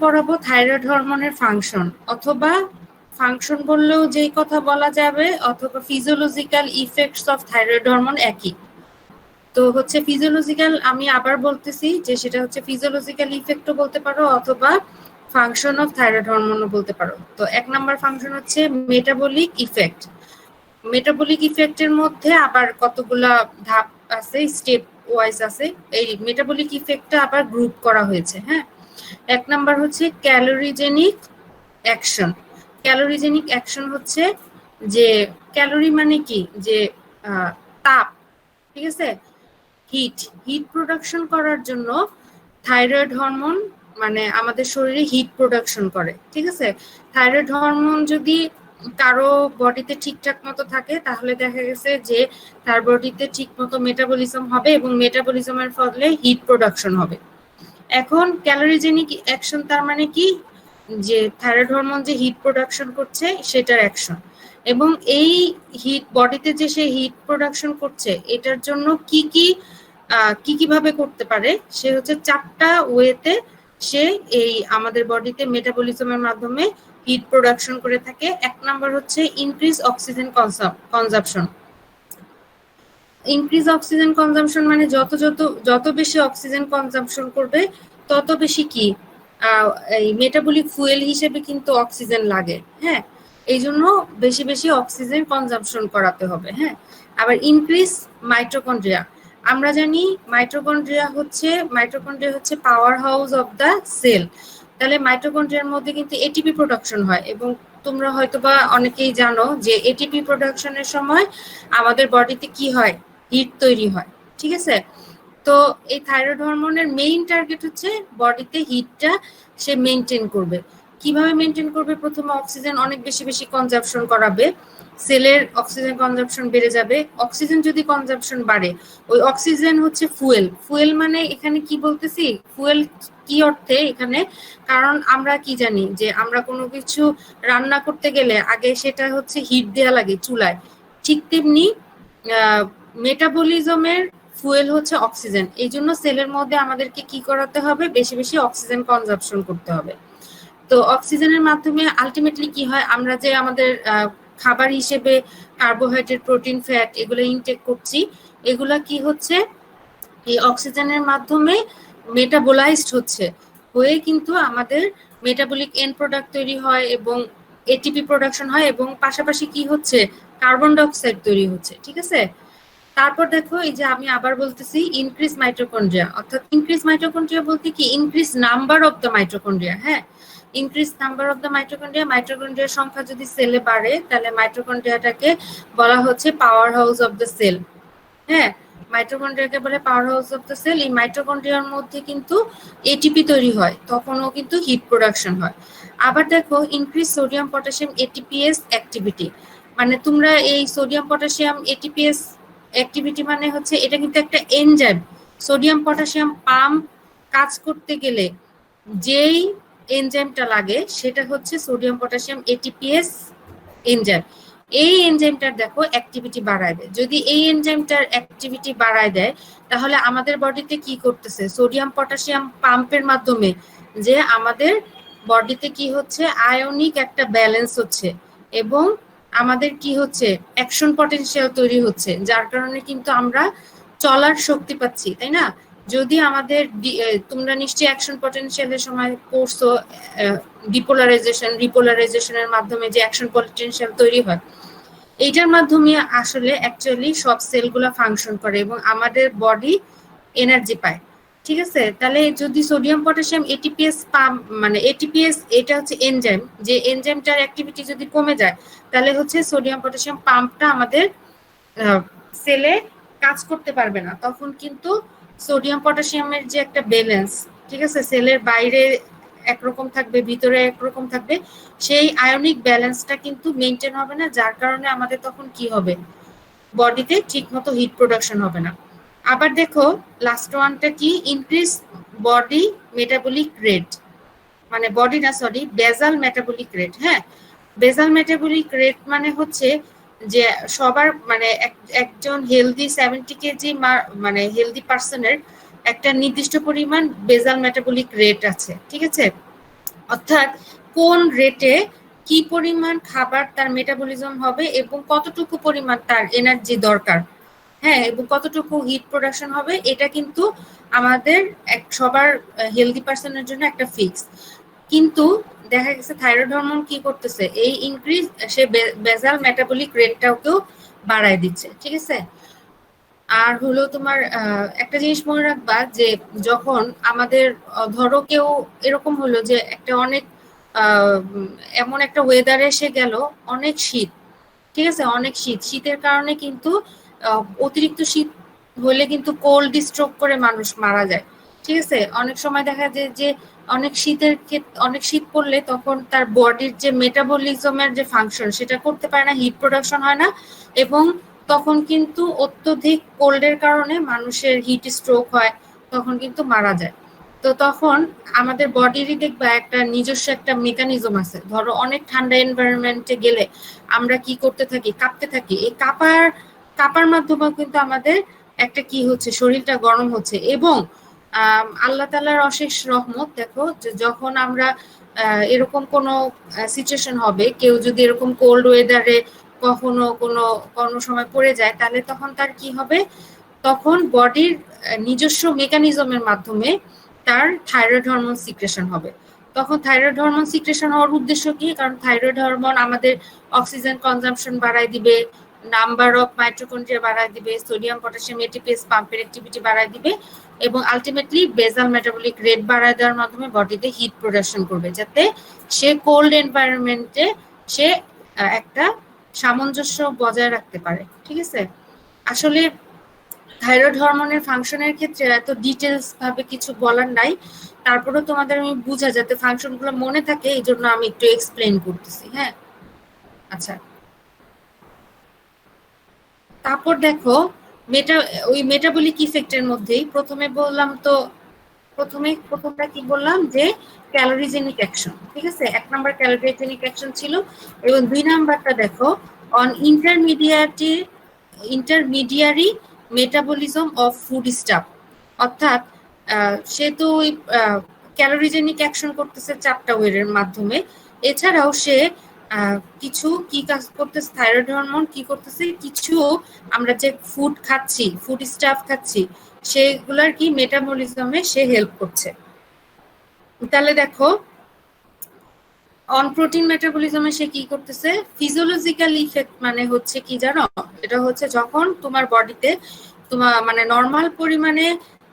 পড়াবো থাইরয়েড হরমোনের ফাংশন, অথবা ফাংশন বললেও যেই কথা বলা যাবে, অথবা physiological effects of thyroid hormone একই। তো হচ্ছে ফিজিওলজিক্যাল, আমি আবার বলতেছি যে সেটা হচ্ছে ফিজিওলজিক্যাল ইফেক্টও বলতে পারো অথবা ফাংশন অফ থাইরয়েড হরমোনও বলতে পারো। তো 1 নাম্বার ফাংশন হচ্ছে মেটাবলিক ইফেক্ট। মেটাবলিক ইফেক্টের মধ্যে আবার কতগুলা ধাপ আছে, স্টেপ ওয়াইজ আছে। এই মেটাবলিক ইফেক্টটা আবার গ্রুপ করা হয়েছে। হ্যাঁ, 1 নাম্বার হচ্ছে ক্যালোরিজেনিক অ্যাকশন। ক্যালোরিজেনিক অ্যাকশন হচ্ছে যে ক্যালোরি মানে কি, যে তাপ, ঠিক আছে, হিট প্রোডাকশন করার জন্য থাইরয়েড হরমোন মানে আমাদের শরীরে হিট প্রোডাকশন করে। ঠিক আছে, থাইরয়েড হরমোন যদি কারো বডিতে ঠিকঠাক মতো থাকে তাহলে দেখা গেছে যে তার বডিতে ঠিক মতো মেটাবলিজম হবে এবং মেটাবলিজমের ফলে হিট প্রোডাকশন হবে। এখন ক্যালোরিজেনিক অ্যাকশন তার মানে কি, যে থাইরয়েড হরমোন যে হিট প্রোডাকশন করছে সেটার অ্যাকশন, এবং এই হিট বডিতে যে সে হিট প্রোডাকশন করছে এটার জন্য কি ভাবে করতে পারে, সে হচ্ছে 4টা ওয়েতে সে এই আমাদের বডিতে মেটাবলিজমের মাধ্যমে হিট প্রোডাকশন করে থাকে। 1 নাম্বার হচ্ছে increase oxygen consumption. Increase oxygen consumption মানে যত বেশি অক্সিজেন কনজাম্পশন করবে তত বেশি কি এই মেটাবলিক ফুয়েল হিসেবে কিন্তু অক্সিজেন লাগে। হ্যাঁ, এই জন্য বেশি বেশি অক্সিজেন কনজাম্পশন করাতে হবে। হ্যাঁ, আবার ইনক্রিজ মাইটোকন্ড্রিয়া। আমরা জানি মাইটোকন্ড্রিয়া হচ্ছে power house of the cell. তাহলে মাইটোকন্ড্রিয়ার মধ্যে কিন্তু এটিপি প্রোডাকশন হয়, এবং তোমরা হয়তোবা অনেকেই জানো যে এটিপি প্রোডাকশনের সময় আমাদের বডিতে কি হয়, হিট তৈরি হয়। ঠিক আছে, তো এই থাইরয়েড হরমোনের মেইন টার্গেট হচ্ছে বডিতে হিটটা সে মেনটেন করবে। কিভাবে মেনটেন করবে? প্রথমে অক্সিজেন অনেক বেশি বেশি কনজাম্পশন করাবে, সেলের অক্সিজেন কনজাম্পশন বেড়ে যাবে। অক্সিজেন যদি কনজাম্পশন বাড়ে, ওই অক্সিজেন হচ্ছে ফুয়েল মানে এখানে কি বলতেছি, ফুয়েল কি অর্থে এখানে, কারণ আমরা কি জানি যে আমরা কোনো কিছু রান্না করতে গেলে আগে সেটা হচ্ছে হিট দেওয়া লাগে চুলায়, ঠিক তেমনি মেটাবলিজমের ফুয়েল হচ্ছে অক্সিজেন। এই জন্য সেলের মধ্যে আমাদেরকে কি করাতে হবে, বেশি বেশি অক্সিজেন কনজাম্পশন করতে হবে। তো অক্সিজেনের মাধ্যমে আলটিমেটলি কি হয়, আমরা যে আমাদের খাবার হিসেবে কার্বোহাইড্রেট, প্রোটিন, ফ্যাট এগুলো ইনটেক করছি, এগুলা কি হচ্ছে এই অক্সিজেনের মাধ্যমে মেটাবোলাইজড হয়ে কিন্তু আমাদের মেটাবলিক এন্ড প্রোডাক্ট তৈরি হয় এবং এটিপি প্রোডাকশন হয়, এবং পাশাপাশি কি হচ্ছে, কার্বন ডাইঅক্সাইড তৈরি হচ্ছে। ঠিক আছে, তারপর দেখো এই যে আমি আবার বলতেছি ইনক্রিজ মাইটোকন্ড্রিয়া, অর্থাৎ ইনক্রিজ মাইটোকন্ড্রিয়া বলতে কি, increase number of the mitochondria. হ্যাঁ, ইনক্রিজ নাম্বার অফ দ্য মাইটোকন্ড্রিয়ার সংখ্যা যদি সেলে বাড়ে তাহলে মাইটোকন্ড্রিয়াটাকে বলা হচ্ছে power house of the cell. হ্যাঁ, মাইটোকন্ড্রিয়াকে বলে power house of the cell. এই মাইটোকন্ড্রিয়ার মধ্যে কিন্তু এটিপি তৈরি হয়, তখনও কিন্তু হিট প্রোডাকশন হয়। আবার দেখো increase sodium potassium ATPase activity, মানে তোমরা এই সোডিয়াম পটাশিয়াম এটিপিএস অ্যাক্টিভিটি মানে হচ্ছে এটা কিন্তু একটা এনজাইম। সোডিয়াম পটাশিয়াম পাম্প কাজ করতে গেলে যেই এনজাইমটা লাগে সেটা হচ্ছে সোডিয়াম পটাশিয়াম এটিপিএস এনজাইম। এই এনজাইমটার দেখো অ্যাক্টিভিটি বাড়ায় দেয়। যদি এই এনজাইমটার অ্যাক্টিভিটি বাড়ায় দেয় তাহলে আমাদের বডিতে কি করতেছে, সোডিয়াম পটাশিয়াম পাম্পের মাধ্যমে যে আমাদের বডিতে কি হচ্ছে, আয়নিক একটা ব্যালেন্স হচ্ছে, এবং আমাদের কি হচ্ছে, অ্যাকশন পটেনশিয়াল তৈরি হচ্ছে, যার কারণে কিন্তু আমরা চলার শক্তি পাচ্ছি, তাই না? যদি আমাদের তোমরা নিশ্চয়ই অ্যাকশন পটেনশিয়ালের সময় পড়ছো, রিপোলারাইজেশনের মাধ্যমে যে অ্যাকশন পটেনশিয়াল তৈরি হয়, এইটার মাধ্যমে আসলে অ্যাকচুয়ালি সব সেলগুলা ফাংশন করে এবং আমাদের বডি এনার্জি পায়। ঠিক আছে, তাহলে যদি সোডিয়াম পটাশিয়াম এটিপিএস মানে এটিপিএস এটা হচ্ছে এনজাইম, যে এনজাইমটার অ্যাক্টিভিটি যদি কমে যায় তাহলে হচ্ছে সোডিয়াম পটাশিয়াম পাম্পটা আমাদের সেলে কাজ করতে পারবে না, তখন কিন্তু সোডিয়াম পটাশিয়ামের যে একটা ব্যালেন্স, ঠিক আছে, সেলের বাইরে একরকম থাকবে, ভিতরে একরকম থাকবে, সেই আয়নিক ব্যালেন্সটা কিন্তু মেনটেন হবে না, যার কারণে আমাদের তখন কি হবে, বডিতে ঠিকমতো হিট প্রোডাকশন হবে না। আবার দেখো লাস্ট ওয়ানটা কি, ইনক্রিজ বডি মেটাবলিক রেট, মানে বডি না সরি বেজাল মেটাবলিক রেট। হ্যাঁ, বেজাল মেটাবলিক রেট মানে হচ্ছে যে সবার মানে একজন হেলদি 70 কেজি মানে হেলদি পার্সনের একটা নির্দিষ্ট পরিমাণ বেজাল মেটাবলিক রেট আছে। ঠিক আছে, অর্থাৎ কোন রেটে কি পরিমাণ খাবার তার মেটাবলিজম হবে এবং কতটুকু পরিমাণ তার এনার্জি দরকার, হ্যাঁ, এবং কতটুকু হিট প্রোডাকশন হবে, এটা কিন্তু আমাদের সবার হেলদি পার্সনের জন্য একটা ফিক্স। কিন্তু দেখা গেছে থাইরয়েড হরমোন কি করতেছে, এই ইনক্রিজ সে বেজাল মেটাবলিক রেটটাকেও বাড়ায় দিচ্ছে, ঠিক আছে। আর হলো তোমার একটা জিনিস মনে রাখবা যে যখন আমাদের ধরো কেউ এরকম হলো যে একটা অনেক এমন একটা ওয়েদারে এসে গেল, অনেক শীত, ঠিক আছে, অনেক শীত, শীতের কারণে কিন্তু অতিরিক্ত শীত হলে কিন্তু কোল্ড স্ট্রোক করে মানুষ মারা যায়, ঠিক আছে। অনেক সময় দেখা যায় যে অনেক শীতের অনেক শীত পড়লে তখন তার বডির যে মেটাবলিজমের যে ফাংশন সেটা করতে পারে না, হিট প্রোডাকশন হয় না, এবং তখন কিন্তু অত্যধিক কোল্ডের কারণে মানুষের হিট স্ট্রোক হয়, তখন কিন্তু মারা যায়। তো তখন আমাদের বডিরই দেখবা একটা নিজস্ব একটা মেকানিজম আছে। ধরো অনেক ঠান্ডা এনভায়রনমেন্টে গেলে আমরা কি করতে থাকি, কাঁপতে থাকি। এই কাঁপার মাধ্যমে কিন্তু আমাদের একটা কি হচ্ছে, শরীরটা গরম হচ্ছে। এবং আল্লাহ তাআলার অশেষ রহমত, দেখো যে যখন আমরা এরকম কোনো সিচুয়েশন হবে, কেউ যদি এরকম কোল্ড ওয়েদারে কখনো কোনো সময় পড়ে যায়, তাহলে তখন তার কি হবে, তখন বডির নিজস্ব মেকানিজমের মাধ্যমে তার থাইরয়েড হরমোন সিক্রেশন হবে। তখন থাইরয়েড হরমোন সিক্রেশন হওয়ার উদ্দেশ্য কি, কারণ থাইরয়েড হরমোন আমাদের অক্সিজেন কনজাম্পশন বাড়ায় দিবে, নাম্বার অফ মাইটোকন্ড্রিয়া বাড়ায় দিবে, সোডিয়াম পটাশিয়াম এটিপিএস পাম্পের অ্যাক্টিভিটি বাড়ায় দিবে, এবং আলটিমেটলি বেজাল মেটাবলিক রেট বাড়ায় দেওয়ার মাধ্যমে বডিতে হিট প্রোডাকশন করবে, যাতে সে কোল্ড এনভায়রনমেন্টে সে একটা সামঞ্জস্য বজায় রাখতে পারে, ঠিক আছে। আসলে থাইরয়েড হরমোনের ফাংশনের ক্ষেত্রে এত ডিটেলস ভাবে কিছু বলার নাই, তারপরেও তোমাদের আমি বুঝা যাতে ফাংশনগুলো মনে থাকে, এই জন্য আমি একটু এক্সপ্লেন করতেছি, হ্যাঁ। আচ্ছা, তারপর দেখো ওই মেটাবলিক ইফেক্টের মধ্যেই প্রথমে বললাম তো, প্রথমটা কি বললাম যে ক্যালোরিজেনিক অ্যাকশন, ঠিক আছে, 1 নাম্বার ক্যালোরিজেনিক অ্যাকশন ছিল। এবং 2 নাম্বারটা দেখো on intermediary metabolism of food staff. অর্থাৎ সে তো ওই ক্যালোরিজেনিক অ্যাকশন করতেছে 4টা ওয়ের মাধ্যমে, এছাড়াও সে কিছু কি কাজ করতেছে, থাইরয়েড হরমোন কি করতেছে, কিছু আমরা যে ফুড খাচ্ছি, ফুড স্টাফ খাচ্ছি, সেগুলার কি মেটাবলিজমে সে হেল্প করছে। তাহলে দেখো অন প্রোটিন মেটাবলিজমে সে কি করতেছে, ফিজিওলজিক্যাল ইফেক্ট মানে হচ্ছে কি জানো, এটা হচ্ছে যখন তোমার বডিতে তোমার মানে নর্মাল পরিমাণে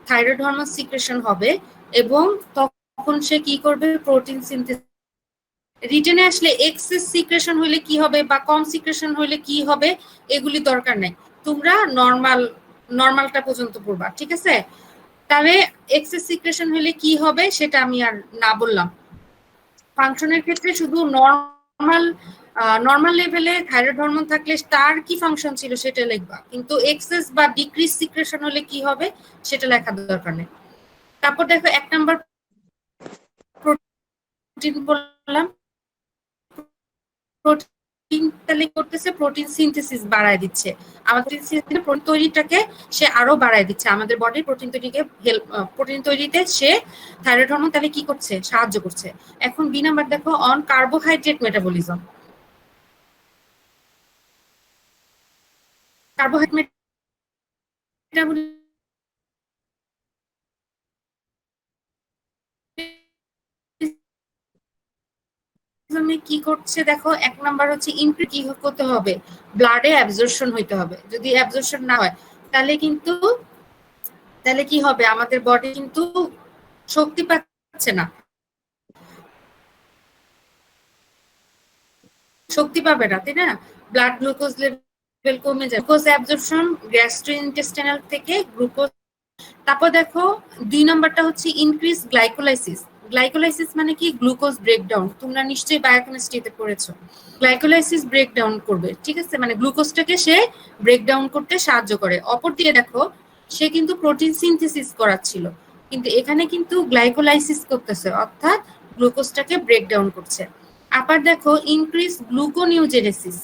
থাইরয়েড হরমোন সিক্রেশন হবে, এবং তখন সে কি করবে, প্রোটিন সিনথেসিস। রিটেনে আসলে এক্সেস সিক্রেশন হলে কি হবে বা কম সিক্রেশন হলে কি হবে এগুলি দরকার নেই, তোমরা নর্মালটা পর্যন্ত পড়বা, ঠিক আছে। তাহলে এক্সেস সিক্রেশন হলে কি হবে সেটা আমি আর না বললাম। ফাংশনের ক্ষেত্রে শুধু নর্মাল লেভেলে থাইরয়েড হরমোন থাকলে তার কি ফাংশন ছিল সেটা লিখবা, কিন্তু এক্সেস বা ডিক্রিজ সিক্রেশন হলে কি হবে সেটা লেখার দরকার নেই। তারপর দেখো 1 নাম্বার প্রোটিন বললাম, প্রোটিন তাহলে করতেছে প্রোটিন সিনথেসিস বাড়ায় দিচ্ছে, আমাদের প্রোটিন তৈরিটাকে সে আরো বাড়ায় দিচ্ছে, আমাদের বডির প্রোটিন তৈরিকে প্রোটিন তৈরিতে সে থাইরয়েড হরমোন তাহলে কি করছে, সাহায্য করছে। এখন 2 নাম্বার দেখো অন কার্বোহাইড্রেট মেটাবলিজম। কার্বোহাইড্রেট কি করছে দেখো, 1 নাম্বার হচ্ছে ইনক্রিজ কি করতে হবে, ব্লাডে অ্যাবজর্পশন হইতে হবে। যদি অ্যাবজর্পশন না হয় তাহলে কি হবে, আমাদের বডি কিন্তু শক্তি পাচ্ছে না, শক্তি পাবে না, তাই না, ব্লাড গ্লুকোজ লেভেল কমে যায়, গ্লুকোজ অ্যাবজর্পশন গ্যাস্ট্রোইন্টেস্টাইনাল থেকে গ্লুকোজ। তারপর দেখো 2 নাম্বারটা হচ্ছে ইনক্রিজ গ্লাইকোলাইসিস। গ্লাইকোলাইসিস মানে কি, গ্লুকোজ ব্রেকডাউন, তোমরা নিশ্চয়ই বায়োকেমিস্ট্রিতে পড়েছো। গ্লাইকোলাইসিস ব্রেকডাউন করবে, ঠিক আছে, মানে গ্লুকোজটাকে সে ব্রেকডাউন করতে সাহায্য করে। অপরদিকে দেখো সে কিন্তু প্রোটিন সিনথেসিস করাচ্ছিল, কিন্তু এখানে কিন্তু গ্লাইকোলাইসিস করতেছে, অর্থাৎ গ্লুকোজটাকে ব্রেকডাউন করছে। আবার দেখো ইনক্রিজ গ্লুকোনিওজেনেসিস।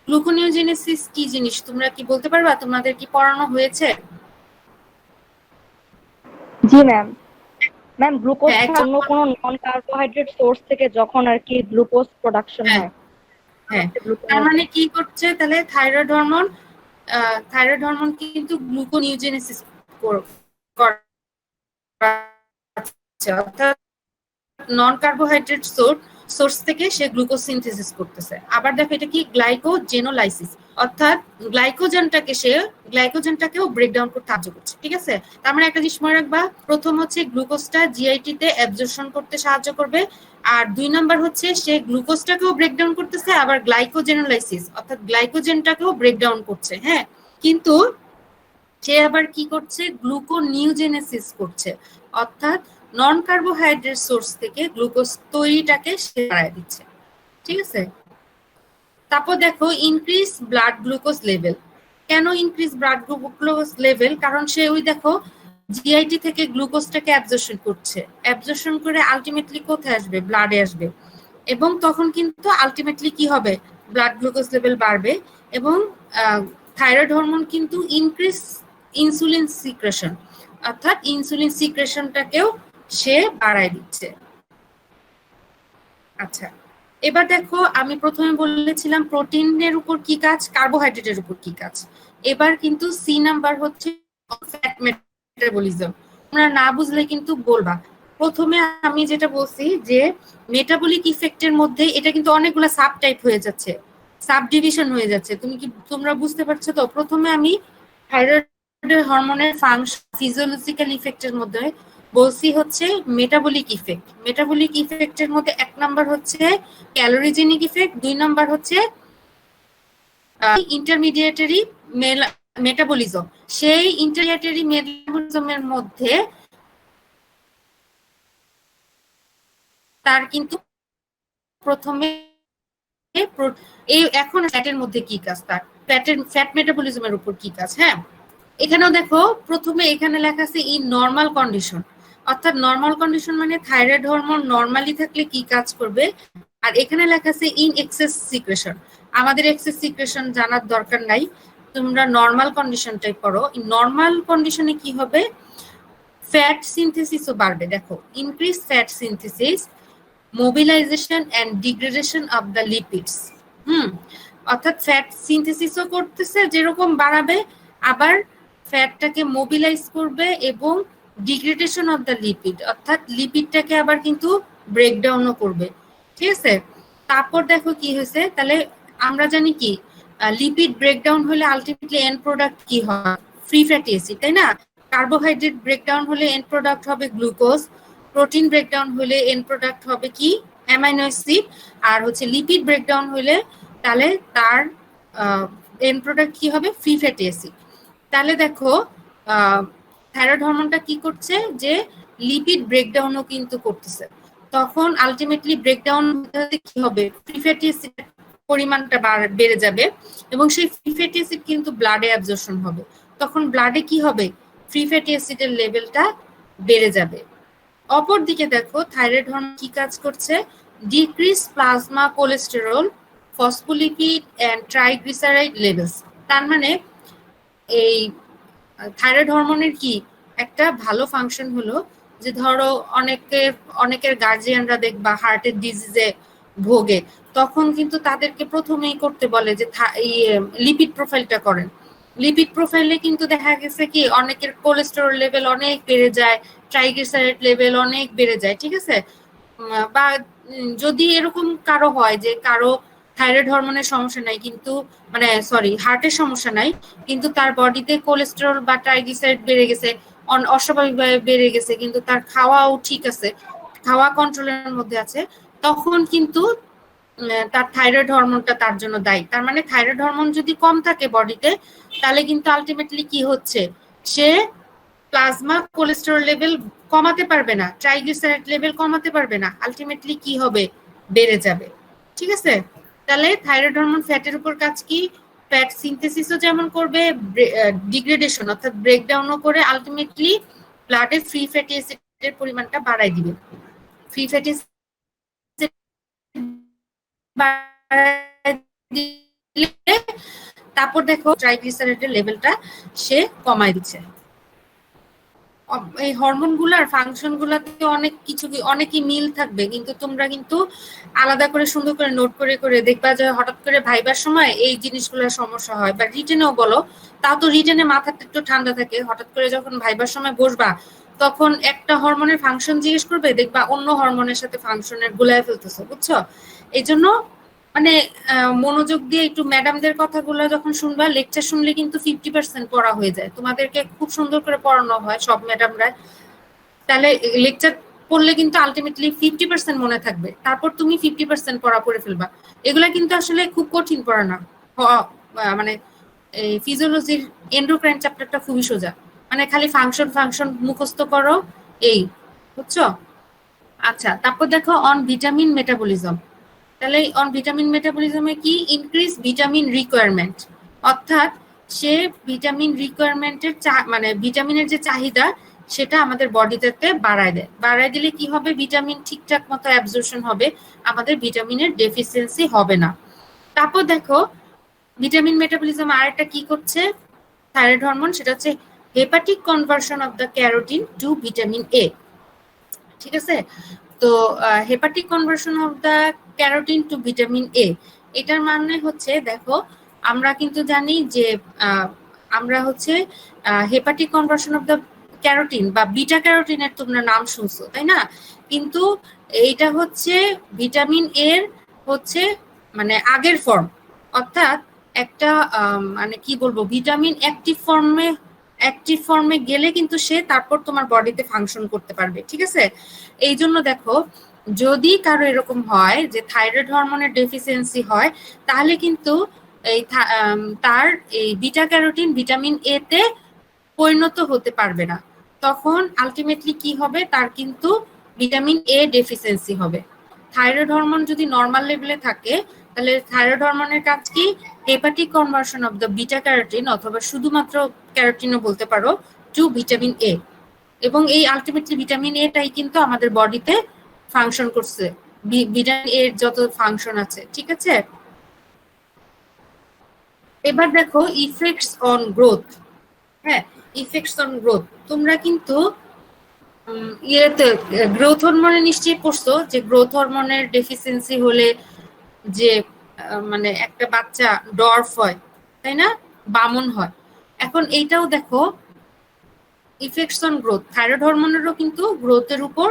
গ্লুকোনিওজেনেসিস কি জিনিস তোমরা কি বলতে পারবা, তোমাদের কি পড়ানো হয়েছে? জি ম্যাম। ম্যাম গ্লুকোজ হ্যাঁ ছাড়া অন্য কোনো নন কার্বোহাইড্রেট সোর্স থেকে যখন আর কি গ্লুকোজ প্রোডাকশন হ্যাঁ হয়, হ্যাঁ, তার গ্লুকোনিওজেন। মানে কি করছে তাহলে থাইরয়েড হরমোন কিন্তু গ্লুকোনিওজেনেসিস করাচ্ছে, অর্থাৎ নন কার্বোহাইড্রেট সোর্স থেকে সে গ্লুকোজ সিনথেসিস করতেছে। আবার দেখো এটা কি গ্লাইকোজেনোলাইসিস, অর্থাৎ গ্লাইকোজেনটাকেও ব্রেকডাউন করতে সাহায্য করছে। ঠিক আছে, তার মানে একটা জিনিস মনে রাখবা, প্রথম হচ্ছে গ্লুকোজটা জিআইটি তে অ্যাবজর্পশন করতে সাহায্য করবে, আর 2 নাম্বার হচ্ছে সে গ্লুকোজটাকেও ব্রেকডাউন করতেছে, আবার গ্লাইকোজেনোলাইসিস অর্থাৎ গ্লাইকোজেনটাকেও ব্রেকডাউন করছে। হ্যাঁ, কিন্তু সে আবার কি করছে, গ্লুকোনিওজেনেসিস করছে, অর্থাৎ নন কার্বোহাইড্রেট সোর্স থেকে গ্লুকোজ তৈরিটাকে সে বাড়ায় দিচ্ছে। ঠিক আছে, তারপর দেখো ইনক্রিজ ব্লাড গ্লুকোজ লেভেল। কেন ইনক্রিজ ব্লাড গ্লুকোজ লেভেল? কারণ সে ওই দেখো জিআইটি থেকে গ্লুকোজটাকে অ্যাবজর্পশন করছে, অ্যাবজর্পশন করে আলটিমেটলি কোথায় আসবে, ব্লাডে আসবে, এবং তখন কিন্তু আলটিমেটলি কি হবে, ব্লাড গ্লুকোজ লেভেল বাড়বে, এবং থাইরয়েড হরমোন কিন্তু ইনক্রিজ ইনসুলিন সিক্রেশন, অর্থাৎ ইনসুলিন সিক্রেশনটাকেও সে বাড়ায় দিচ্ছে। আচ্ছা, এবার দেখো আমি প্রথমে বলেছিলাম প্রোটিনের উপর কি কাজ, কার্বোহাইড্রেটের উপর কি কাজ। এবার কিন্তু সি নাম্বার হচ্ছে ফ্যাট মেটাবলিজম। তোমরা না বুঝলে কিন্তু বলবা। প্রথমে আমি যেটা বলছি যে মেটাবলিক ইফেক্টের মধ্যে এটা কিন্তু অনেকগুলো সাব টাইপ হয়ে যাচ্ছে, সাব ডিভিশন হয়ে যাচ্ছে। তোমরা বুঝতে পারছো তো? প্রথমে আমি থাইরয়েড হরমোনের ফাংশন ফিজিওলজিক্যাল ইফেক্টের মধ্যে বলছি হচ্ছে মেটাবলিক ইফেক্ট। মেটাবলিক ইফেক্টের মধ্যে 1 নাম্বার হচ্ছে ক্যালোরিজেনিক ইফেক্ট, 2 নাম্বার হচ্ছে ইন্টারমিডিয়েটারি মেটাবলিজম। সেই ইন্টারমিডিয়েটারি মেটাবলিজমের মধ্যে তার কিন্তু প্রথমে এখন ফ্যাটের মধ্যে কি কাজ, তার ফ্যাট মেটাবলিজমের উপর কি কাজ। হ্যাঁ, এখানেও দেখো প্রথমে এখানে লেখা আছে ইন নর্মাল কন্ডিশন, অর্থাৎ নর্মাল কন্ডিশন মানে থাইরয়েড হরমোন নর্মালি থাকলে কি কাজ করবে, আর এখানে লেখা আছে ইন এক্সেস সিক্রেশন। আমাদের এক্সেস সিক্রেশন জানার দরকার নাই, তোমরা নর্মাল কন্ডিশনটাই পড়ো। নর্মাল কন্ডিশনে কি হবে, ফ্যাট সিনথেসিসও বাড়বে। দেখো increase fat synthesis, mobilization and degradation of the lipids. অর্থাৎ ফ্যাট সিনথেসিসও করতেছে যেরকম বাড়াবে, আবার ফ্যাটটাকে মোবিলাইজ করবে এবং ডিগ্রেডেশন অফ দ্য লিপিড, অর্থাৎ লিপিডটাকে আবার কিন্তু ব্রেকডাউনও করবে। ঠিক আছে, তারপর দেখো কি হয়েছে, তাহলে আমরা জানি কি লিপিড ব্রেকডাউন হলে আলটিমেটলি এন্ড প্রোডাক্ট কি হয়, ফ্রি ফ্যাটি অ্যাসিড, তাই না? কার্বোহাইড্রেট ব্রেকডাউন হলে এন্ড প্রোডাক্ট হবে গ্লুকোজ, প্রোটিন ব্রেকডাউন হলে এন্ড প্রোডাক্ট হবে কি, অ্যামাইনো অ্যাসিড, আর হচ্ছে লিপিড ব্রেকডাউন হলে তাহলে তার এন্ড প্রোডাক্ট কি হবে, ফ্রি ফ্যাটি অ্যাসিড। তাহলে দেখো থাইরয়েড হরমোনটা কি করছে, যে লিপিড ব্রেকডাউনও কিন্তু করতেছে, তখন আলটিমেটলি ব্রেকডাউন কি হবে, ফ্রি ফ্যাটি অ্যাসিড পরিমাণটা বেড়ে যাবে, এবং সেই ফ্রি ফ্যাটি অ্যাসিড কিন্তু ব্লাডে অ্যাবজর্পশন হবে, তখন ব্লাডে কি হবে, ফ্রি ফ্যাটি অ্যাসিডের লেভেলটা বেড়ে যাবে। অপরদিকে দেখো থাইরয়েড হরমোন কি কাজ করছে, decrease plasma cholesterol, phospholipid and triglyceride levels. তার মানে এই থাইরয়েড হরমোনের কি একটা ভালো ফাংশন হলো, যে ধরো অনেকের গার্জিয়ানরা দেখবা হার্টের ডিজিজে ভোগে, তখন কিন্তু তাদেরকে প্রথমেই করতে বলে যে লিপিড প্রোফাইলটা করেন। লিপিড প্রোফাইলে কিন্তু দেখা গেছে কি অনেকের কোলেস্টেরল লেভেল অনেক বেড়ে যায়, ট্রাইগ্লিসারাইড লেভেল অনেক বেড়ে যায়। ঠিক আছে, বা যদি এরকম কারো হয় যে কারো থাইরয়েড হরমোনের সমস্যা নাই কিন্তু মানে সরি হার্টের সমস্যা নাই, কিন্তু তার বডিতে কোলেস্টেরল বা ট্রাইগ্লিসারাইড বেড়ে গেছে, অস্বাভাবিকভাবে বেড়ে গেছে, কিন্তু তার খাওয়াও ঠিক আছে, খাওয়া কন্ট্রোলের মধ্যে আছে, তখন কিন্তু তার থাইরয়েড হরমোনটা তার জন্য দায়ী। তার মানে থাইরয়েড হরমোন যদি কম থাকে বডিতে, তাহলে কিন্তু আলটিমেটলি কি হচ্ছে, সে প্লাজমা কোলেস্টেরল লেভেল কমাতে পারবে না, ট্রাইগ্লিসারাইড লেভেল কমাতে পারবে না, আলটিমেটলি কি হবে, বেড়ে যাবে। ঠিক আছে, তাহলে থাইরয়েড হরমোন ফ্যাটের উপর কাজ কি, ফ্যাট সিনথেসিসও যেমন করবে, ডিগ্রেডেশন অর্থাৎ ব্রেকডাউনও করে আলটিমেটলি ব্লাডে ফ্রি ফ্যাটি অ্যাসিডের পরিমাণটা বাড়ায় দিবে। ফ্রি ফ্যাটি দিলে তারপর দেখো ট্রাইগ্লিসারাইডের লেভেলটা সে কমায় দিচ্ছে। এই হরমোনগুলার ফাংশনগুলোতে অনেক কিছু অনেকই মিল থাকবে, কিন্তু তোমরা কিন্তু আলাদা করে সুন্দর করে নোট করে করে দেখবা যে হঠাৎ করে ভাইবার সময় এই জিনিসগুলোর সমস্যা হয়, বা রিটেনেও বলো, তাও তো রিটেনে মাথাটা একটু ঠান্ডা থাকে, হঠাৎ করে যখন ভাইবার সময় বসবা তখন একটা হরমোনের ফাংশন জিজ্ঞেস করবে, দেখবা অন্য হরমোনের সাথে ফাংশনের গুলায় ফেলতেছো, বুঝছো? এই জন্য মানে মনোযোগ দিয়ে একটু ম্যাডামদের কথাগুলো যখন শুনবা, লেকচার শুনলে কিন্তু 50% পড়া হয়ে যায়, তোমাদেরকে খুব সুন্দর করে পড়ানো হয় সব ম্যাডামরা। তাহলে লেকচার পড়লে কিন্তু আলটিমেটলি 50% মনে থাকবে, তারপর তুমি 50% পড়া পড়ে ফেলবা। এগুলা কিন্তু আসলে খুব কঠিন পড়া না। মানে এই ফিজিওলজির এন্ডোক্রাইন চ্যাপ্টারটা খুবই সোজা, মানে খালি ফাংশন ফাংশন মুখস্থ করো, এই, বুঝছো? আচ্ছা, তারপর দেখো অন ভিটামিন মেটাবলিজম। তাহলে অন ভিটামিন মেটাবলিজমে কি, ইনক্রিজ ভিটামিন রিকোয়ারমেন্ট, অর্থাৎ সে ভিটামিন রিকোয়ারমেন্টের মানে ভিটামিনের যে চাহিদা সেটা আমাদের বডিতে বাড়ায় দেয়। বাড়ায় দিলে কি হবে, ভিটামিন ঠিকঠাক মতো অ্যাবজর্পশন হবে, আমাদের ভিটামিনের ডেফিসিয়েন্সি হবে না। তারপর দেখো ভিটামিন মেটাবলিজম আরেকটা কি করছে থাইরয়েড হরমোন, সেটা হচ্ছে hepatic conversion of the carotene to vitamin A. ঠিক আছে, তো hepatic conversion of the carotene to vitamin A, এটার মানে হচ্ছে দেখো আমরা কিন্তু জানি যে আমরা হচ্ছে hepatic conversion of the carotene বা বিটা ক্যারোটিনের তোমরা নাম শুনছো, তাই না? কিন্তু এইটা হচ্ছে ভিটামিন এর হচ্ছে মানে আগের ফর্ম, অর্থাৎ একটা মানে কি বলবো, ভিটামিন অ্যাক্টিভ ফর্মে গেলে কিন্তু সে তারপর তোমার বডিতে ফাংশন করতে পারবে। ঠিক আছে, এই জন্য দেখো যদি কারো এরকম হয় যে থাইরয়েড হরমোনের ডেফিসিয়েন্সি হয়, তাহলে কিন্তু এই তার এই বিটা ক্যারোটিন ভিটামিন এ তে পরিণত হতে পারবে না, তখন আলটিমেটলি কি হবে, তার কিন্তু ভিটামিন এ ডেফিসিয়েন্সি হবে। থাইরয়েড হরমোন যদি নর্মাল লেভেলে থাকে, তাহলে থাইরয়েড হরমোনের কাজ কি, hepatic conversion of the beta carotene অথবা শুধুমাত্র ক্যারোটিনও বলতে পারো টু ভিটামিন এ, এবং এই আলটিমেটলি ভিটামিন এটাই কিন্তু আমাদের বডিতে ফাংশন করছে, ভিটামিন এর যত ফাংশন আছে। ঠিক আছে, এবার দেখো ইফেক্টস অন গ্রোথ। হ্যাঁ, ইফেক্টস অন গ্রোথ, তোমরা কিন্তু ইয়েতে গ্রোথ হরমোনে নিশ্চয়ই পড়ছো যে গ্রোথ হরমোনের ডেফিসিয়েন্সি হলে যে মানে একটা বাচ্চা ডর্ফ হয়, তাই না, বামন হয়। এখন এইটাও দেখো ইফেক্টস অন গ্রোথ, থাইরয়েড হরমোনেরও কিন্তু গ্রোথের উপর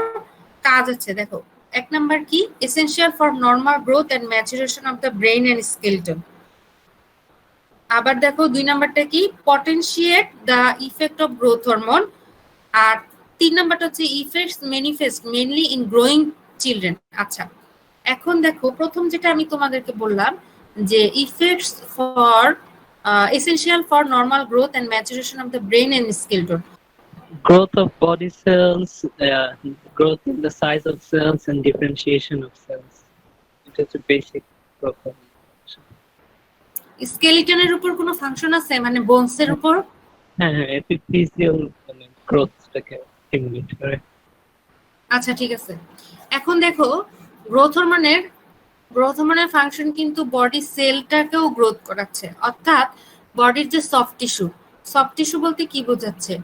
কাজ আছে। দেখো এক নাম্বার কি, essential for normal growth and maturation of the brain and skeleton. আবার দেখো দুই নাম্বারটা কি, potentiate the effect of growth hormone. আর তিন নাম্বারটা হচ্ছে effects manifest mainly in growing children. আচ্ছা, এখন দেখো প্রথম যেটা আমি তোমাদেরকে বললাম যে effects for essential for normal growth and maturation of the brain and skeleton. Growth of body cells, growth in the size of cells, and differentiation of cells. It is a basic problem. স্কেলিটনের উপর কোনো function আছে, মানে বোনসের উপর? হ্যাঁ, এপিফিজিয়াল মানে গ্রোথটাকে stimulate করে। আচ্ছা ঠিক আছে, এখন দেখো গ্রোথ হরমোনের ফাংশন কিন্তু বডি সেলটাকেও গ্রোথ করাচ্ছে, অর্থাৎ বডির যে সফট টিস্যু বলতে কি বোঝাচ্ছে,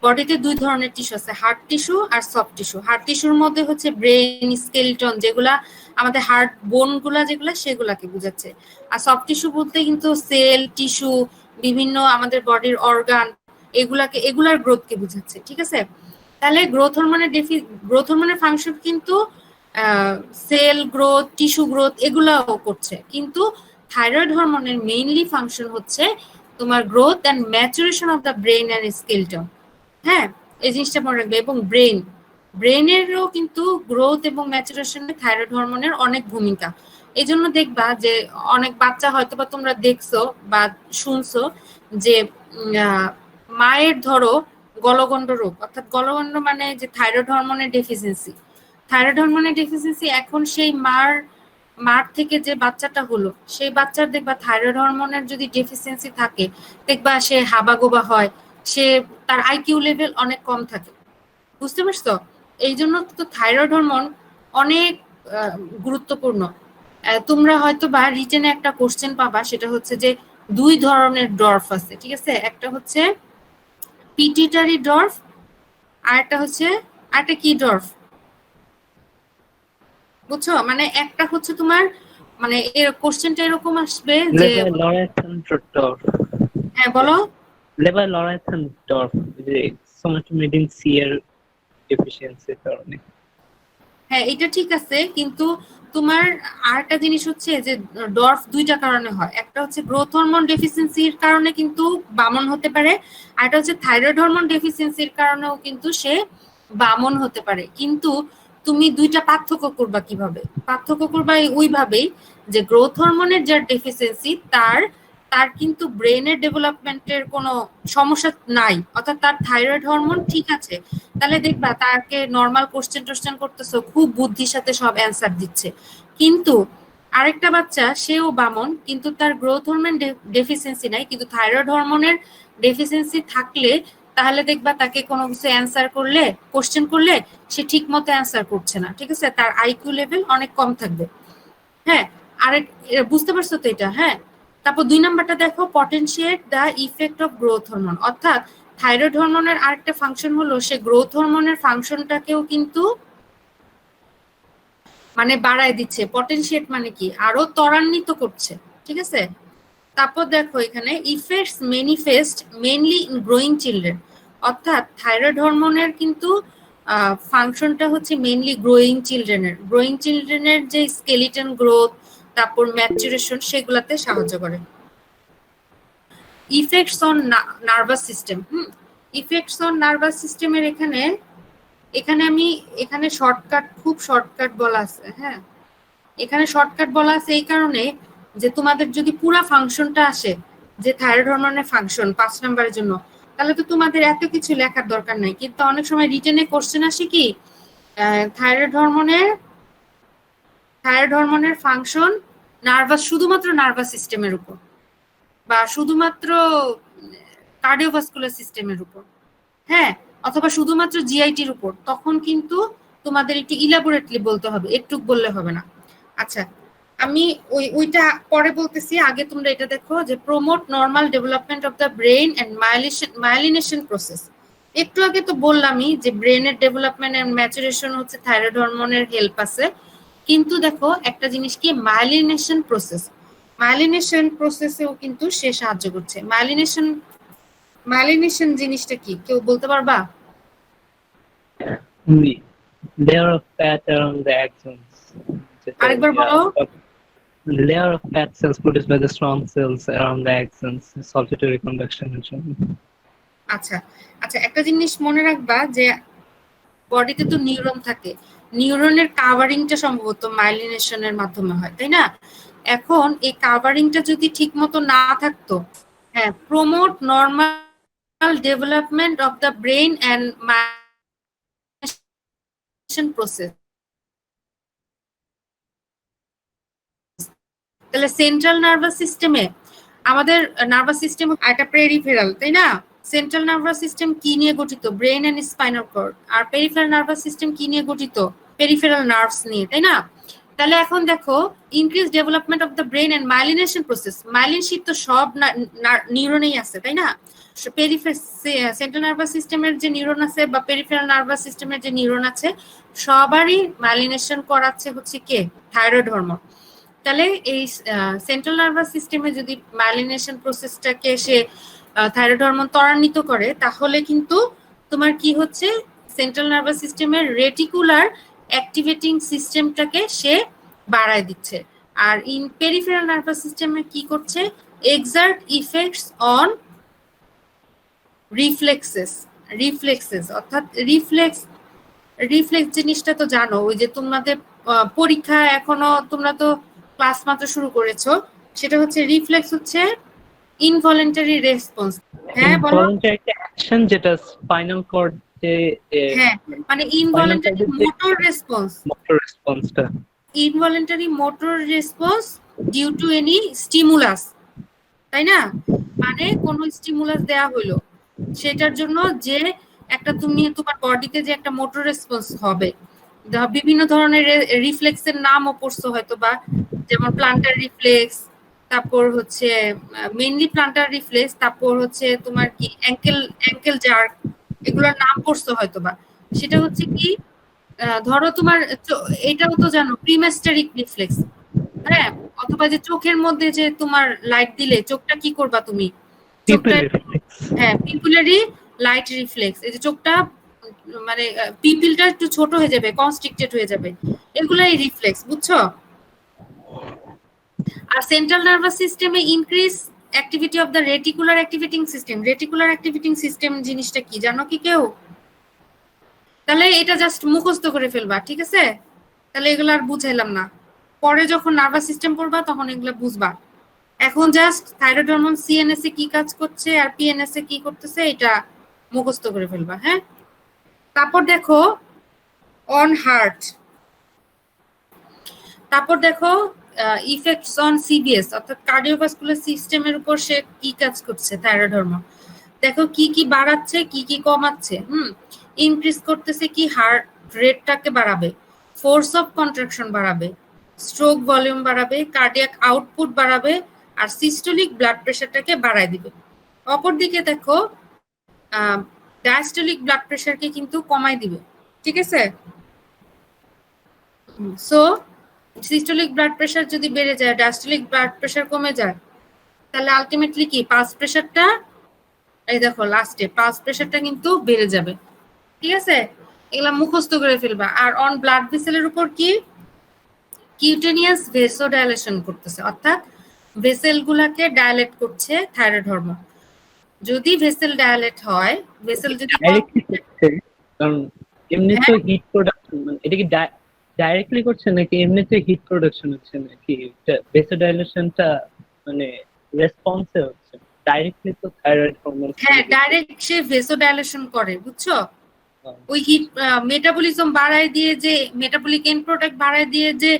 বডিতে দুই ধরনের টিস্যু আছে, হার্ড টিস্যু আর সফট টিস্যু। হার্ড টিস্যুর মধ্যে হচ্ছে ব্রেন, স্কেলিটন, যেগুলা আমাদের হার্ড বোন গুলা যেগুলা সেগুলাকে বোঝাচ্ছে। আর সফট টিস্যু বলতে কিন্তু সেল টিস্যু, বিভিন্ন আমাদের বডির অর্গান, এগুলার গ্রোথকে বোঝাচ্ছে। ঠিক আছে, তাহলে গ্রোথ হরমোনের ফাংশন কিন্তু সেল গ্রোথ, টিস্যু গ্রোথ এগুলাও করছে, কিন্তু থাইরয়েড হরমোনের মেইনলি ফাংশন হচ্ছে তোমার growth and maturation of the brain and skeleton. হ্যাঁ, এই জিনিসটা মনে রাখবে। এবং ব্রেইনেরও কিন্তু গ্রোথ এবং ম্যাচুরেশনে থাইরয়েড হরমোনের অনেক ভূমিকা। এই জন্য দেখবা যে অনেক বাচ্চা হয়তো বা তোমরা দেখছো বা শুনছো যে মায়ের ধরো গলগণ্ড রোগ, অর্থাৎ গলগণ্ড মানে যে থাইরয়েড হরমোনের ডেফিসিয়েন্সি, এখন সেই মার থেকে যে বাচ্চাটা হলো, সেই বাচ্চার দেখবা থাইরয়েড হরমোনের যদি ডেফিসিয়েন্সি থাকে, দেখবা সে হাবাগোবা হয়, সে তার আইকিউ লেভেল অনেক কম থাকে। বুঝতে পারছো? এই জন্য তো থাইরয়েড হরমোন অনেক গুরুত্বপূর্ণ। তোমরা হয়তো বা রিটেনে একটা কোশ্চেন পাবা, সেটা হচ্ছে যে দুই ধরনের ডর্ফ আছে। ঠিক আছে, একটা হচ্ছে পিটিটারি ডর্ফ আর একটা হচ্ছে আরেকটা কি ডর্ফ, বুঝছো? মানে একটা হচ্ছে তোমার মানে এর কোশ্চেনটা এরকম আসবে যে Levi-Lorentzen-Dörf. হ্যাঁ বলো। Levi-Lorentzen-Dörf যে সোমাটোমেডিন সি এর ডেফিসিয়েন্সির কারণে। হ্যাঁ এটা ঠিক আছে, কিন্তু তোমার আরেকটা জিনিস হচ্ছে যে ডর্ফ দুইটা কারণে হয়। একটা হচ্ছে গ্রোথ হরমোন ডেফিসিয়েন্সির কারণে কিন্তু বামন হতে পারে, আর একটা হচ্ছে থাইরয়েড হরমোন ডেফিসিয়েন্সির কারণেও কিন্তু সে বামন হতে পারে। কিন্তু তুমি দুইটা পার্থক্য করবা কিভাবে? পার্থক্য করবা ওইভাবেই যে গ্রোথ হরমোনের যার ডেফিসিয়েন্সি তার তার কিন্তু ব্রেনের ডেভেলপমেন্টের কোনো সমস্যা নাই, অর্থাৎ তার থাইরয়েড হরমোন ঠিক আছে। তাহলে দেখবা তাকে নর্মাল কোশ্চেন টোশ্চেন করতেছো, খুব বুদ্ধির সাথে সব অ্যান্সার দিচ্ছে। কিন্তু আরেকটা বাচ্চা সেও বামন, কিন্তু তার গ্রোথ হরমোন ডেফিসিয়েন্সি নাই, কিন্তু থাইরয়েড হরমোনের ডেফিসিয়েন্সি থাকলে তাহলে দেখবা তাকে কোনো কিছু অ্যান্সার করলে, কোশ্চেন করলে সে ঠিক মতো অ্যান্সার করছে না, ঠিক আছে? তার আইকিউ লেভেল অনেক কম থাকবে। হ্যাঁ, আরেক বুঝতে পারছো তো এটা? হ্যাঁ, তারপর 2 নাম্বারটা দেখো, potentiate the effect of growth hormone. অর্থাৎ থাইরয়েড হরমোনের আরেকটা ফাংশন হলো সে গ্রোথ হরমোনের ফাংশনটাকেও কিন্তু মানে বাড়ায় দিচ্ছে। পটেনশিয়েট মানে কি? আরো ত্বরান্বিত করছে, ঠিক আছে? তারপর দেখো এখানে effects manifest mainly in growing children. অর্থাৎ থাইরয়েড হরমোনের কিন্তু ফাংশনটা হচ্ছে মেইনলি গ্রোয়িং চিলড্রেনের যে স্কেলিটন গ্রোথ, তারপর ম্যাচুরেশন, সেগুলাতে সাহায্য করে। Effects on nervous system. Effects on nervous সিস্টেমের এখানে এখানে আমি এখানে খুব শর্টকাট বলা আছে। হ্যাঁ, এখানে শর্টকাট বলা আছে এই কারণে যে তোমাদের যদি পুরো ফাংশনটা আসে যে থাইরয়েড হরমোনের ফাংশন 5 নাম্বারের জন্য, তাহলে তো তোমাদের এত কিছু লেখার দরকার নাই। কিন্তু অনেক সময় রিটেনে কোশ্চেন আসে কি থাইরয়েড হরমোনের ফাংশন শুধুমাত্র নার্ভাস সিস্টেমের উপর বা শুধুমাত্র কার্ডিওভাস্কুলার সিস্টেমের উপর, হ্যাঁ, অথবা শুধুমাত্র জিআইটির উপর, তখন কিন্তু তোমাদের একটু ইলাবোরেটলি বলতে হবে, একটু বললে হবে না। আচ্ছা, আমি ওইটা পরে বলতেছি, আগে তোমরা এটা দেখো যে promote normal development of the brain and myelination process. একটু আগে তো বললামই যে ব্রেনের ডেভেলপমেন্ট এন্ড ম্যাচুরেশন হচ্ছে থাইরয়েড হরমোনের হেল্প আছে, কিন্তু দেখো একটা জিনিস কি মাইলিনেশন প্রসেসেও কিন্তু সে সাহায্য করছে। মাইলিনেশন জিনিসটা কি কেউ বলতে পারবা? Layer of fat around the axons. আরেকবার বলো। Layer of fat cells produced by the strong cells around the axons, solitary conduction এর জন্য। আচ্ছা আচ্ছা, একটা জিনিস মনে রাখবা যে বডিতে তো নিউরন থাকে, নিউরনের কাভারিংটা সম্ভবত মাইলিনেশনের মাধ্যমে হয়, তাই না? এখন এই কাভারিংটা যদি ঠিক মতো না থাকতো, হ্যাঁ, promote normal development of the brain and myelination process, তাহলে সেন্ট্রাল নার্ভাস সিস্টেমে আমাদের নার্ভাস সিস্টেম একটা পেরিফেরাল, তাই না? সেন্ট্রাল নার্ভাস সিস্টেম কি নিয়ে গঠিত? Brain and spinal cord. আর পেরিফেরাল নার্ভাস সিস্টেম কি নিয়ে গঠিত? পেরিফেরাল নার্ভস নিয়ে, তাই না? তাহলে এখন দেখো increase development of the brain and myelination process, myelin sheath তো সব নিউরনেই আছে, তাই না? সেন্ট্রাল নার্ভাস সিস্টেমের যে নিউরন আছে বা পেরিফেরাল নার্ভাস সিস্টেমের যে নিউরন আছে, সবারই মাইলিনেশন করাচ্ছে হচ্ছে কে? Thyroid hormone. তাহলে এই সেন্ট্রাল নার্ভাস সিস্টেমে যদি মাইলিনেশন প্রসেসটাকে সে থাইরয়েড হরমোন ত্বরান্বিত করে, তাহলে কিন্তু তোমার কি হচ্ছে, সেন্ট্রাল নার্ভাস সিস্টেমের রেটিকুলার অ্যাক্টিভেটিং সিস্টেমটাকে সে বাড়ায় দিচ্ছে। আর ইন পেরিফেরাল নার্ভাস সিস্টেমে কি করছে? এক্সার্ট ইফেক্টস অন রিফ্লেক্সেস, অর্থাৎ রিফ্লেক্স জিনিসটা তো জানো, ওই যে তোমাদের পরীক্ষা এখনো তোমরা তো ক্লাস মাত্র শুরু করেছো, সেটা হচ্ছে রিফ্লেক্স হচ্ছে ইনভলেন্টারি রেসপন্স। হ্যাঁ বলো। ইনভলেন্টারি অ্যাকশন যেটা স্পাইনাল কর্ডে, হ্যাঁ মানে ইনভলেন্টারি মোটর রেসপন্সটা, involuntary motor response due to any stimulus, তাই না? মানে কোন স্টিমুলাস দেয়া হলো, সেটার জন্য যে একটা তুমি তোমার বডিতে যে একটা মোটর রেসপন্স হবে। বিভিন্ন ধরনের রিফ্লেক্সের নামও পড়ছো হয়তো বা, যেমন প্লান্টার রিফ্লেক্স, তারপর হচ্ছে মেইনলি প্লান্টার রিফ্লেক্স, তারপর হচ্ছে তোমার কি অ্যাঙ্কেল জার্ক, এগুলোর নাম পড়ছো হয়তোবা। সেটা হচ্ছে কি ধরো তোমার এটাও তো জানো প্রিমেস্টারিক রিফ্লেক্স, হ্যাঁ, অথবা যে চোখের মধ্যে যে তোমার লাইট দিলে চোখটা কি করবা তুমি, চোখটা Pupil reflex. হ্যাঁ পিপুলারি লাইট রিফ্লেক্স, এই যে চোখটা মানে পিপিলটা একটু ছোট হয়ে যাবে, কনস্ট্রিক্টেড হয়ে যাবে, এগুলাই রিফ্লেক্স, বুঝছো? আর সেন্ট্রাল নার্ভাস সিস্টেমে increase activity of the reticular activating system. Reticular activating system জিনিসটা কি জানো কি কেউ? তাহলে এটা জাস্ট মুখস্থ করে ফেলবা, ঠিক আছে? তাহলে এগুলো আর বুঝাইলাম না, পরে যখন নার্ভাস সিস্টেম পড়বা তখন এগুলো বুঝবা। এখন জাস্ট থাইরয়েড হরমোন সিএনএস এ কি কাজ করছে আর পিএনএস এ কি করতেছে এটা মুখস্থ করে ফেলবা, হ্যাঁ? তারপর দেখো অন হার্ট, তারপর দেখো ইফেক্টস অন সিবিএস অর্থাৎ কার্ডিওভাস্কুলার সিস্টেমের উপর সে কি কাজ করছে থাইরয়েড হরমোন। দেখো কি কি বাড়াচ্ছে কি কি কমাচ্ছে। ইনক্রিজ করতেছে কি, হার্ট রেটটাকে বাড়াবে, ফোর্স অফ কন্ট্রাকশন বাড়াবে, স্ট্রোক ভলিউম বাড়াবে, কার্ডিয়াক আউটপুট বাড়াবে, আর সিস্টোলিক ব্লাড প্রেশারটাকে বাড়ায় দিবে। অপরদিকে দেখো ডায়াস্টোলিক ব্লাড প্রেশারকে কিন্তু কমায় দিবে, ঠিক আছে? সো সিস্টোলিক ব্লাড প্রেশার যদি বেড়ে যায়, ডায়াস্টোলিক ব্লাড প্রেশার কমে যায়, তাহলে আলটিমেটলি কি পালস প্রেশারটা, এই দেখো লাস্টে পালস প্রেশারটা কিন্তু বেড়ে যাবে, ঠিক আছে? এগুলা মুখস্থ করে ফেলবা। আর অন ব্লাড ভেসেলের উপর কি, কিউটেনিয়াস ভেসোডাইলেশন করতেছে, অর্থাৎ ভেসেল গুলাকে ডায়ালেট করছে থাইরয়েড হরমোন। যদি ভেসেল ডায়ালেট হয়, ভেসেল যদি Directly করছে, কারণ এমনিতে হিট প্রোডাকশন, মানে এটা কি ডাইরেক্টলি করছে নাকি এমনিতে হিট প্রোডাকশন হচ্ছে নাকি ভেসোডাইলেশনটা মানে রেসপন্সে হচ্ছে? ডাইরেক্টলি তো থাইরয়েড হরমোন, হ্যাঁ ডাইরেক্ট সে ভেসোডাইলেশন করে, বুঝছো? ওই হিট মেটাবলিজম বাড়ায় দিয়ে যে মেটাবলিক এন্ড প্রোডাক্ট বাড়ায় দিয়ে যে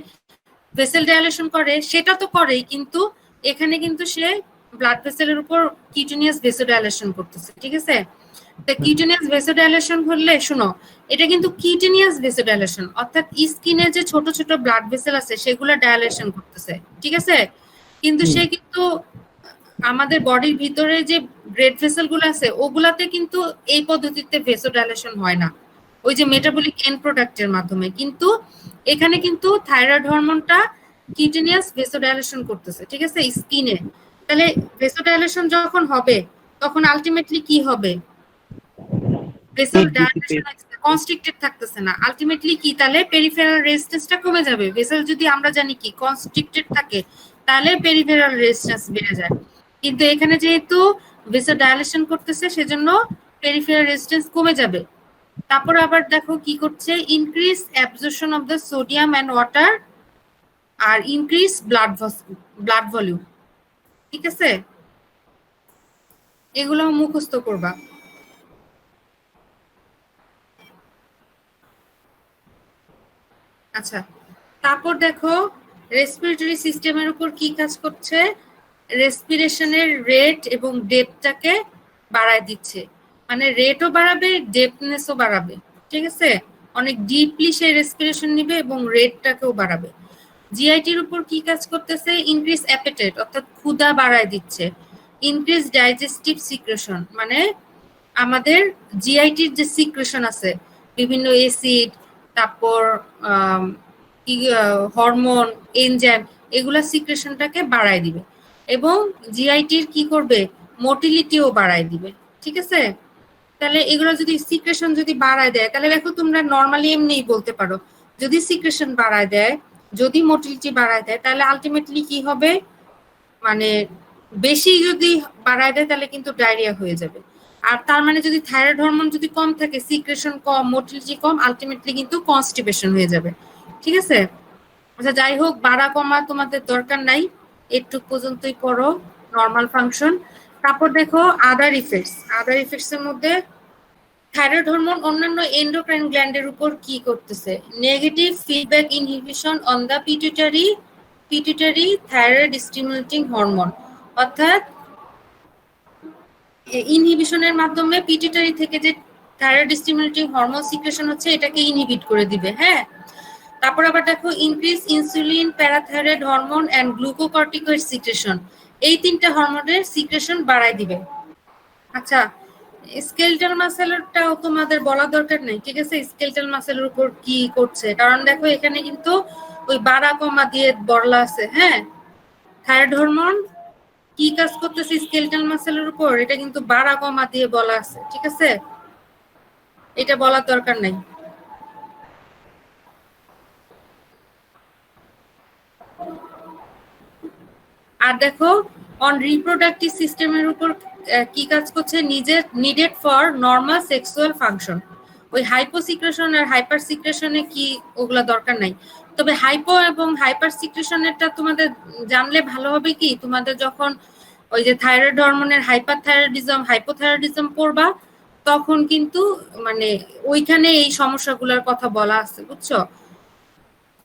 ভেসেল ডাইলেশন করে সেটা তো করেই, কিন্তু এখানে কিন্তু সে ব্লাড ভেসেলের উপর কিউটেনিয়াস ভেসোডাইলেশন করতেছে, ঠিক আছে? তা কিউটেনিয়াস ভেসোডাইলেশন হলে শোনো, এটা কিন্তু কিউটেনিয়াস ভেসোডাইলেশন অর্থাৎ স্কিনে যে ছোট ছোট ব্লাড ভেসেল আছে সেগুলো ডাইলেশন করতেছে, ঠিক আছে? কিন্তু সে কিন্তু আমাদের বডির ভিতরে যে ব্রেড ভেসেল গুলো আছে ওগুলাতে কিন্তু এই পদ্ধতিতে ভেসোডাইলেশন হয় না, ওই যে মেটাবলিক এন্ড প্রোডাক্টের মাধ্যমে। কিন্তু এখানে কিন্তু থাইরয়েড হরমোনটা কিউটেনিয়াস ভেসোডাইলেশন করতেছে, ঠিক আছে, স্কিনে। তাহলে ভেসোডাইলেশন যখন হবে তখন আলটিমেটলি কি হবে, ভেসেল ডাইলেশন কনস্ট্রিক্টেড থাকতেছে না, আলটিমেটলি কি, তাহলে পেরিফেরাল রেজিস্ট্যান্সটা কমে যাবে। ভেসেল যদি আমরা জানি কি কনস্ট্রিক্টেড থাকে তাহলে পেরিফেরাল রেজিস্ট্যান্স বেড়ে যায়, কিন্তু এখানে যেহেতু ভেসেল ডাইলেশন করতেছে সেজন্য পেরিফেরাল রেজিস্ট্যান্স কমে যাবে। তারপর আবার দেখো কি করছে, increase absorption of the sodium and water আর ইনক্রিজ ব্লাড ভলিউম, ঠিক আছে? এগুলো মুখস্থ করবা। আচ্ছা, তারপর দেখো রেসপিরেটরি সিস্টেমের উপর কি কাজ করছে, রেসপিরেশনের রেট এবং ডেপথটাকে বাড়ায় দিচ্ছে, মানে রেটও বাড়াবে ডেপথনেসও বাড়াবে, ঠিক আছে? অনেক ডিপলি সে রেসপিরেশন নিবে এবং রেটটাকেও বাড়াবে। জিআইটির উপর কি কাজ করতেছে, ইনক্রিজ অ্যাপেটাইট অর্থাৎ ক্ষুধা বাড়ায় দিচ্ছে, ইনক্রিজ ডাইজেস্টিভ সিক্রেশন, মানে আমাদের জিআইটির যে সিক্রেশন আছে বিভিন্ন অ্যাসিড, তারপর হরমোন, এনজাইম, এগুলা সিক্রেশনটাকে বাড়ায় দিবে এবং জিআইটির কি করবে, মোটিলিটিও বাড়ায় দিবে, ঠিক আছে? তাহলে এগুলো যদি সিক্রেশন যদি বাড়ায় দেয়, তাহলে দেখো তোমরা নর্মালি এমনিই বলতে পারো যদি সিক্রেশন বাড়ায় দেয়, যদি মোটিলিটি বাড়ায় দেয়, তাহলে আলটিমেটলি কি হবে, মানে বেশি যদি বাড়ায় দেয় তাহলে কিন্তু ডায়রিয়া হয়ে যাবে। আর তার মানে যদি থাইরয়েড হরমোন যদি কম থাকে, সিক্রেশন কম, মোটিলিটি কম, আলটিমেটলি কিন্তু কনস্টিপেশন হয়ে যাবে, ঠিক আছে? আচ্ছা যাই হোক, বাড়া কমা তোমাদের দরকার নাই, একটু পর্যন্তই পড়ো নর্মাল ফাংশন। তারপর দেখো আদার ইফেক্টস, আদার ইফেক্টস এর মধ্যে থাইরয়েড হরমোন অন্যান্য এন্ডোক্রাইন গ্ল্যান্ডের উপর কি করতেছে, negative feedback inhibition on the pituitary thyroid stimulating hormone, অর্থাৎ ইনহিবিশনের মাধ্যমে পিটুইটারি থেকে যে থাইরয়েড স্টিমুলেটিং হরমোন সিক্রেশন হচ্ছে এটাকে ইনহিবিট করে দিবে, হ্যাঁ? তারপর আবার দেখো increase insulin, parathyroid hormone and glucocorticoid secretion, এই তিনটা হরমোনের সিক্রেশন বাড়ায় দিবে। আচ্ছা স্কেলটাল মাসেলটাও তোমাদের বলা দরকার নেই, ঠিক আছে? স্কেলটাল মাসেলের উপর কি করছে, কারণ দেখো এখানে কিন্তু ওই বাড়া কমা দিয়ে বলা আছে। হ্যাঁ, থাইরয়েড হরমোন কি কাজ করতেছে স্কেলটাল মাসেলের উপর, এটা কিন্তু বাড়া কমা দিয়ে বলা আছে, ঠিক আছে? এটা বলার দরকার নাই। আর দেখো অন রিপ্রোডাক্টিভ সিস্টেমের উপর কি কাজ করছে, needed for normal sexual function. ওই হাইপো সিক্রেশন আর হাইপার সিক্রেশনে কি ওগুলা দরকার নাই। তবে হাইপো এবং হাইপার সিক্রেশনেরটা তোমাদের জানলে ভালো হবে কি, তোমাদের যখন ওই যে থাইরয়েড হরমোনের হাইপারথাইরয়েডিজম হাইপোথাইরয়েডিজম পড়বা, তখন কিন্তু মানে ওইখানে এই সমস্যাগুলোর কথা বলা আছে, বুঝছো?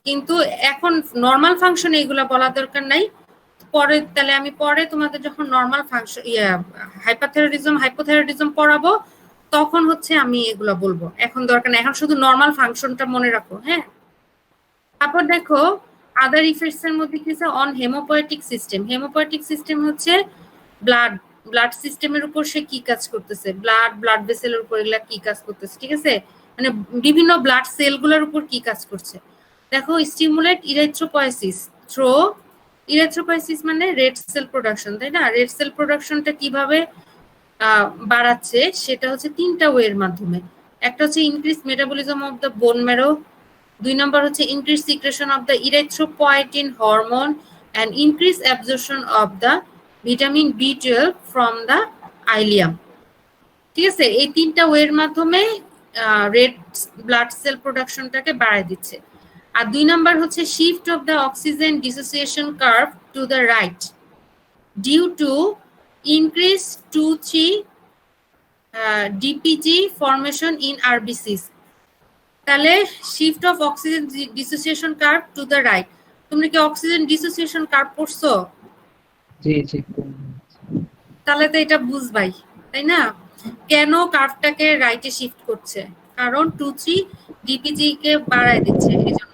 কিন্তু এখন নর্মাল ফাংশনে এগুলা বলা দরকার নাই। পরে তাহলে আমি পরে তোমাদের যখন নর্মাল ফাংশন হাইপারথাইরয়েডিজম হাইপোথাইরয়েডিজম পড়াবো তখন হচ্ছে আমি এগুলা বলবো, এখন দরকার নেই, এখন শুধু নর্মাল ফাংশনটা মনে রাখো। হ্যাঁ, তারপর দেখো আদার ইফেক্টস এর মধ্যে কি আছে, on haemopoietic system. Haemopoietic system হচ্ছে ব্লাড সিস্টেমের উপর সে কি কাজ করতেছে, ব্লাড ভেসেলের উপর এগুলা কি কাজ করতেছে, ঠিক আছে? মানে বিভিন্ন ব্লাড সেলগুলোর উপর কি কাজ করছে। দেখো স্টিমুলেট ইরিথ্রোপয়েসিস থ্রো, ইরিথ্রোপয়েসিস মানে রেড সেল প্রোডাকশন, তাই না? রেড সেল প্রোডাকশনটা কিভাবে বাড়াচ্ছে, সেটা হচ্ছে তিনটা ওয়ের মাধ্যমে। একটা হচ্ছে increase metabolism of the bone marrow, 2 নম্বর হচ্ছে increase secretion of the erythropoietin hormone and increase absorption of the vitamin B12 from the ileum, ঠিক আছে? এই তিনটা ওয়ের মাধ্যমে রেড ব্লাড সেল প্রোডাকশনটাকে বাড়ায় দিচ্ছে। আর 2 নম্বর হচ্ছে shift of the oxygen dissociation curve to the right due to increase 2,3 DPG formation in RBCs। তাহলে shift of oxygen dissociation curve to the right, তুমি কি অক্সিজেন ডিসোসিয়েশন কার্ভ পড়ছো? জি জি। তাহলে তো এটা বুঝবাই, তাই না? কেন কার্ভটাকে রাইটে শিফট করছে, কারণ 2,3 DPG কে বাড়ায় দিচ্ছে, এই জন্য